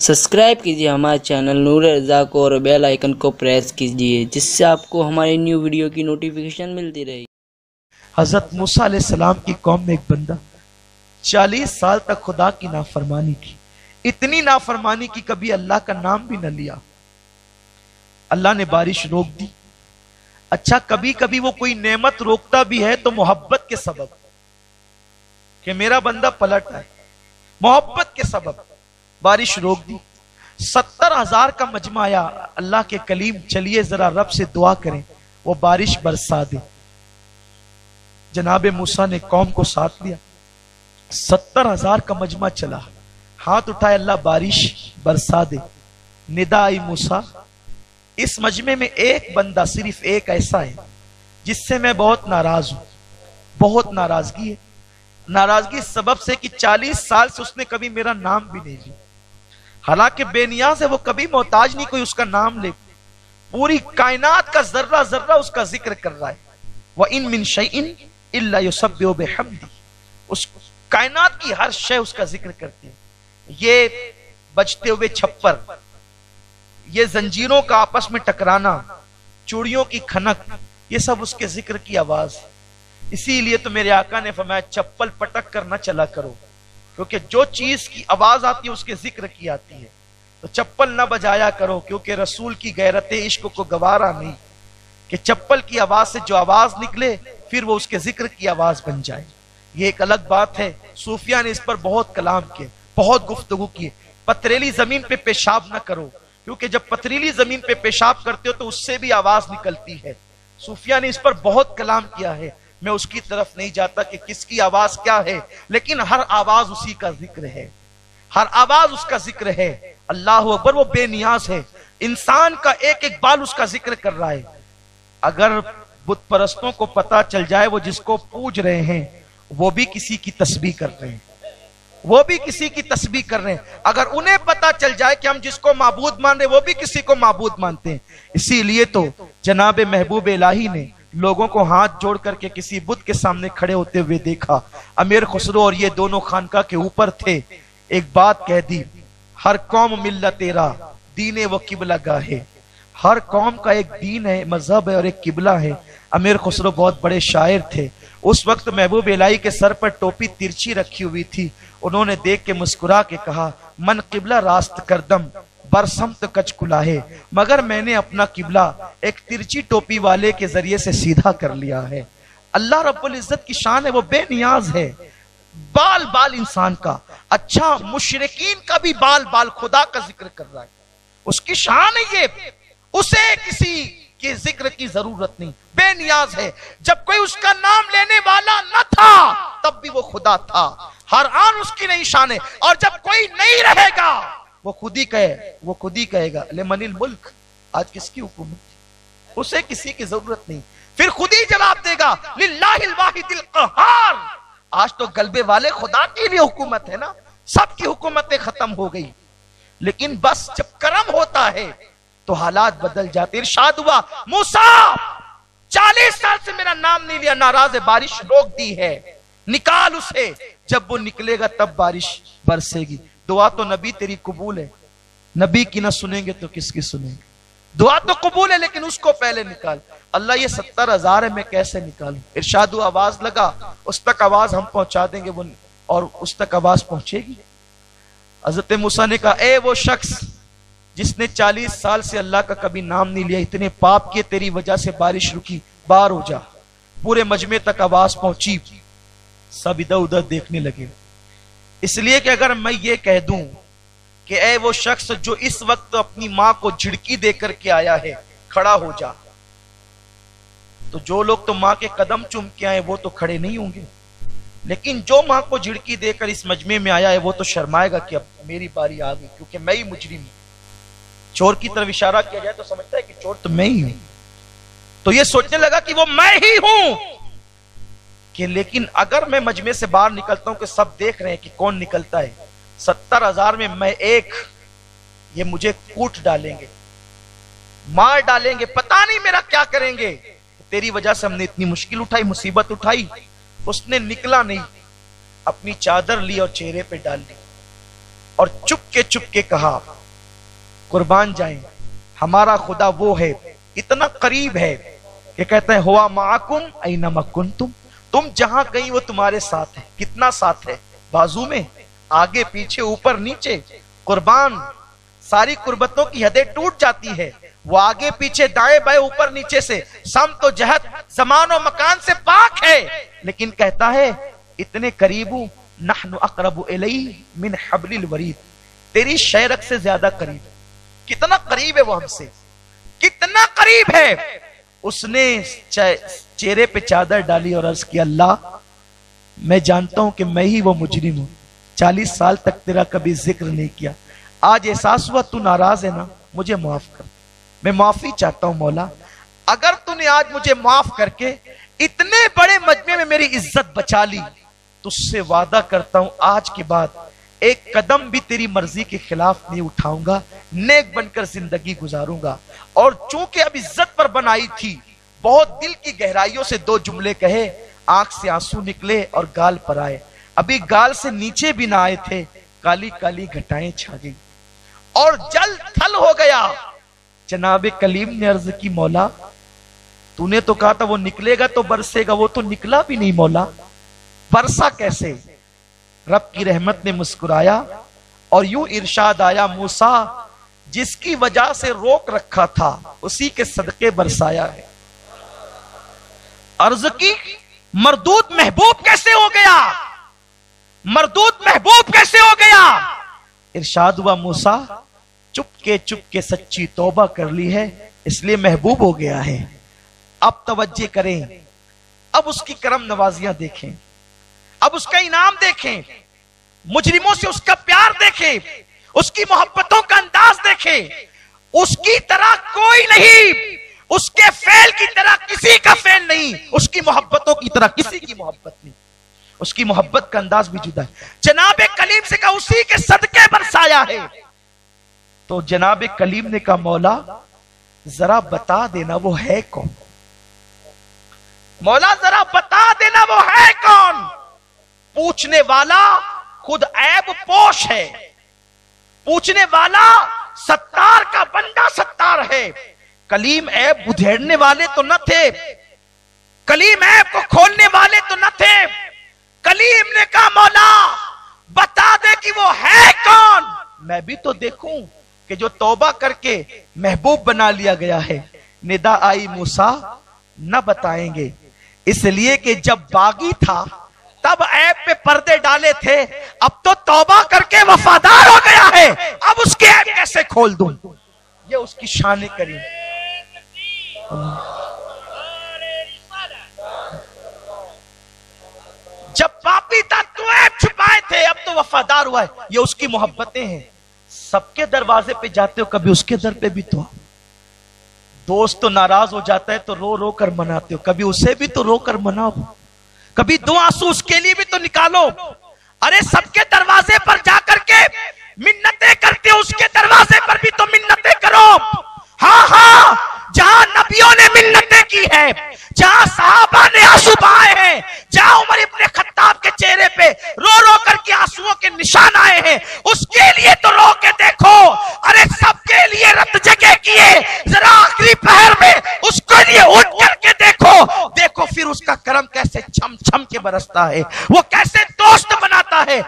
Subscribe कीजिए हमारे channel नूर रज़ा को और बेल आइकन को प्रेस कीजिए जिससे आपको हमारी न्यू वीडियो की नोटिफिकेशन मिलती रहे। हजरत मूसा अलैहिस्सलाम की कौम में एक बंदा 40 साल तक खुदा की नाफरमानी की, इतनी नाफरमानी की कभी अल्लाह का नाम भी न लिया। अल्लाह ने बारिश रोक दी। अच्छा, कभी कभी वो कोई नेमत रोकता भी है तो मोहब्बत के सबब कि मेरा बंदा पलट आए, मोहब्बत के सबब बारिश रोक दी। 70,000 का मजमा आया। अल्लाह के कलीम, चलिए जरा रब से दुआ करें वो बारिश बरसा दे। जनाबे मूसा ने कौम को साथ लिया। 70,000 का मजमा चला, हाथ उठाए, अल्लाह बारिश बरसा दे। निदा आई मूसा, इस मजमे में एक बंदा, सिर्फ एक ऐसा है जिससे मैं बहुत नाराज हूं, बहुत नाराजगी है। नाराजगी इस सबब से कि 40 साल से उसने कभी मेरा नाम भी नहीं लिया। हालांकि बेनियाज है, वो कभी मोहताज नहीं कोई उसका नाम ले। पूरी कायनात का जर्रा जर्रा उसका जिक्र कर रहा है। व इन मिन शैइन इल्ला युसब्बिहु बिहम्दी, उस कायनात की हर शय उसका जिक्र करती है। ये बजते हुए छप्पर, ये जंजीरों का आपस में टकराना, चूड़ियों की खनक, ये सब उसके जिक्र की आवाज है। इसीलिए तो मेरे आका ने फरमाया चप्पल पटक कर न चला करो, क्योंकि जो चीज की आवाज आती है उसके जिक्र की आती है। तो चप्पल न बजाया करो, क्योंकि रसूल की गैरत इश्क को गवारा नहीं कि चप्पल की आवाज से जो आवाज निकले फिर वो उसके जिक्र की आवाज बन जाए। ये एक अलग बात है। सूफिया ने इस पर बहुत कलाम किए, बहुत गुफ्तगू की। पथरीली जमीन पे पेशाब न करो, क्योंकि जब पथरीली जमीन पे पेशाब करते हो तो उससे भी आवाज निकलती है। सूफिया ने इस पर बहुत कलाम किया है। मैं उसकी तरफ नहीं जाता कि किसकी आवाज क्या है, लेकिन हर आवाज उसी का जिक्र है, हर आवाज उसका जिक्र है। अल्लाह अकबर, वो बेनियाज है। इंसान का एक एक बाल उसका जिक्र कर रहा है। अगर बुत परस्तों को पता चल जाए वो जिसको पूज रहे हैं वो भी किसी की तस्बीह कर रहे हैं, वो भी किसी की तस्बीह कर रहे हैं, अगर उन्हें पता चल जाए कि हम जिसको माबूद मान रहे वो भी किसी को माबूद मानते हैं। इसीलिए तो जनाबे महबूब इलाही ने लोगों को हाथ जोड़ करके किसी बुत के सामने खड़े होते हुए देखा। अमीर खुसरो और ये दोनों खानका के ऊपर थे। एक बात कह दी, हर कौम मिल्लत तेरा दीन व किबला गाहे। हर कौम का एक दीन है, मजहब है और एक किबला है। अमीर खुसरो बहुत बड़े शायर थे। उस वक्त महबूब इलाही के सर पर टोपी तिरछी रखी हुई थी। उन्होंने देख के मुस्कुरा के कहा, मन किबला रास्त करदम बरसमत कच कुलाहे, मगर मैंने अपना किबला एक तिरछी टोपी वाले के जरिए से सीधा कर लिया है। अल्लाह रब्बुल इज्जत की शान है, वो बेनियाज है। बाल बाल इंसान का, अच्छा मुशरिकीन का भी बाल बाल खुदा का जिक्र कर रहा है। उसकी शान है ये, उसे किसी के जिक्र की जरूरत नहीं, बेनियाज है। जब कोई उसका नाम लेने वाला न था तब भी वो खुदा था। हर आन उसकी नई शान है, और जब कोई नहीं रहेगा वो खुद ही कहे, वो खुद ही कहेगा लिमनिल मुल्क, आज किसकी हुकूमत, उसे किसी की जरूरत नहीं। फिर खुद ही जवाब देगा लिल्लाहिल वाहिदिल क़हार, आज तो गलबे वाले खुदा के लिए हुकूमत है ना, सबकी हुकूमतें खत्म हो गई। लेकिन बस जब करम होता है तो हालात बदल जाते। इरशाद हुआ, मूसा 40 साल से मेरा नाम नहीं लिया, नाराज है, बारिश रोक दी है, निकाल उसे, जब वो निकलेगा तब बारिश बरसेगी। दुआ तो नबी तेरी कबूल है, नबी की ना सुनेंगे तो किसकी सुनेंगे। दुआ तो कबूल है लेकिन उसको पहले निकाल। अल्लाह ये 70,000 है, मैं कैसे निकालूं। इरशाद आवाज लगा, उस तक आवाज हम पहुंचा देंगे, वो और उस तक आवाज पहुंचेगी। हजरत मूसा ने कहा, ए वो शख्स जिसने 40 साल से अल्लाह का कभी नाम नहीं लिया, इतने पाप किए, तेरी वजह से बारिश रुकी, बाहर हो जा। पूरे मजमे तक आवाज पहुंची, सब इधर उधर देखने लगे। इसलिए कि अगर मैं ये कह दूं कि ऐ वो शख्स जो इस वक्त अपनी मां को झिड़की दे करके आया है, खड़ा हो जा, तो जो लोग तो मां के कदम चूम के आए वो तो खड़े नहीं होंगे। लेकिन जो मां को झिड़की देकर इस मजमे में आया है वो तो शर्माएगा कि अब मेरी बारी आ गई, क्योंकि मैं ही मुजरिम हूं। चोर की तरफ इशारा किया जाए तो समझता है कि चोर तो मैं ही हूं, तो ये सोचने लगा कि वो मैं ही हूं। कि लेकिन अगर मैं मजमे से बाहर निकलता हूं कि सब देख रहे हैं कि कौन निकलता है, 70,000 में मैं एक, ये मुझे कूट डालेंगे, मार डालेंगे, पता नहीं मेरा क्या करेंगे। तेरी वजह से हमने इतनी मुश्किल उठाई, मुसीबत उठाई। उसने निकला नहीं, अपनी चादर ली और चेहरे पे डाल ली। और चुपके कहा, कुर्बान जाएं, हमारा खुदा वो है, इतना करीब है कि कहते हैं हुआ माकुम ऐनमा कुंतुम, तुम जहां गई वो तुम्हारे साथ है। कितना साथ है? बाजू में, आगे पीछे, ऊपर नीचे। कुर्बान, सारी कुर्बतों की हदें टूट जाती है। वो आगे पीछे, दाएं बाएं, ऊपर नीचे से, सम तो जहत, जमान और मकान से पाक है, लेकिन कहता है इतने करीबू, नहनु अक़रबु इलैहि मिन हब्लिल वरीद, तेरी शहरक से ज्यादा करीब। कितना करीब है वो हमसे, कितना करीब है। उसने चेहरे पे चादर डाली और अर्ज किया, अल्लाह मैं जानता हूं कि मैं ही वो मुजरिम हूं, 40 साल तक तेरा कभी जिक्र नहीं किया, आज एहसास हुआ तू नाराज है ना, मुझे माफ कर, मैं माफी चाहता हूं मौला। अगर तूने आज मुझे माफ करके इतने बड़े मजमे में मेरी इज्जत बचा ली, तुझसे वादा करता हूं आज के बाद एक कदम भी तेरी मर्जी के खिलाफ नहीं उठाऊंगा, नेक बनकर जिंदगी गुजारूंगा। और चूंकि अब इज्जत पर बनाई थी, बहुत दिल की गहराइयों से दो जुमले कहे, आंख से आंसू निकले और गाल पर आए। अभी गाल से नीचे भी ना आए थे, काली काली घटाएं छा गई और जल थल हो गया। जनाबे कलीम ने अर्ज की, मौला तूने तो कहा था वो निकलेगा तो बरसेगा, वो तो निकला भी नहीं मौला, बरसा कैसे? रब की रहमत ने मुस्कुराया और यूं इरशाद आया, मूसा जिसकी वजह से रोक रखा था उसी के सदके बरसाया है। अर्ज की, मरदूद महबूब कैसे हो गया? मरदूद महबूब कैसे हो गया? इरशाद हुआ, मूसा चुपके सच्ची तौबा कर ली है, इसलिए महबूब हो गया है। अब तवज्जो करें, अब उसकी करम नवाजियां देखें, अब उसका इनाम देखें, मुजरिमों से उसका प्यार देखें, उसकी मोहब्बतों का अंदाज देखें। उसकी तरह कोई नहीं, उसके फेल की तरह किसी का फेल नहीं, उसकी मोहब्बतों की तरह किसी की मोहब्बत नहीं, उसकी मोहब्बत का अंदाज भी जुदा है। जनाबे कलीम से कहा उसी के सदके बरसाया है। तो जनाबे कलीम ने कहा, मौला जरा बता देना वो है कौन, मौला जरा बता देना वो है कौन। पूछने वाला खुद ऐब पोश है, पूछने वाला सत्तार का बंदा सत्तार है। कलीम ऐब उधेड़ने वाले तो न थे, कलीम ऐब को खोलने वाले तो न थे। कलीम ने कहा, मौला बता दे कि वो है कौन, मैं भी तो देखूं कि जो तौबा करके महबूब बना लिया गया है। निदा आई, मूसा न बताएंगे, इसलिए कि जब बागी था तब ऐब पे पर्दे डाले थे, अब तो तौबा करके वफादार हो गया है, अब उसके ऐब कैसे खोल दूं? ये उसकी शान करीम। जब पापी था तो ऐब छुपाए थे, अब तो वफादार हुआ है। ये उसकी मोहब्बतें हैं। सबके दरवाजे पे जाते हो, कभी उसके दर पे भी तो। दोस्त तो नाराज हो जाता है तो रो रो कर मनाते हो, कभी उसे भी तो रो कर मनाओ, कभी दो आंसू उसके लिए भी तो निकालो। अरे सबके दरवाजे पर जाकर के मिन्नतें करते हो, उसके दरवाजे पर भी तो मिन्नतें करो। हाँ हाँ, जहां नबियों ने मिन्नतें की है, जहां सहाबा ने आंसू बहाए हैं, जहां उमर इब्ने खत्ताब के चेहरे पे रो रो करके आंसुओं के निशान आए हैं, उसके लिए तो रो के देखो। अरे सबके लिए रत जगह किए, जरा आखिरी पहर में उसके लिए उठ करके देखो, देखो फिर उसका करम कैसे छम छम के बरसता है, वो कैसे दोस्त बनाता है।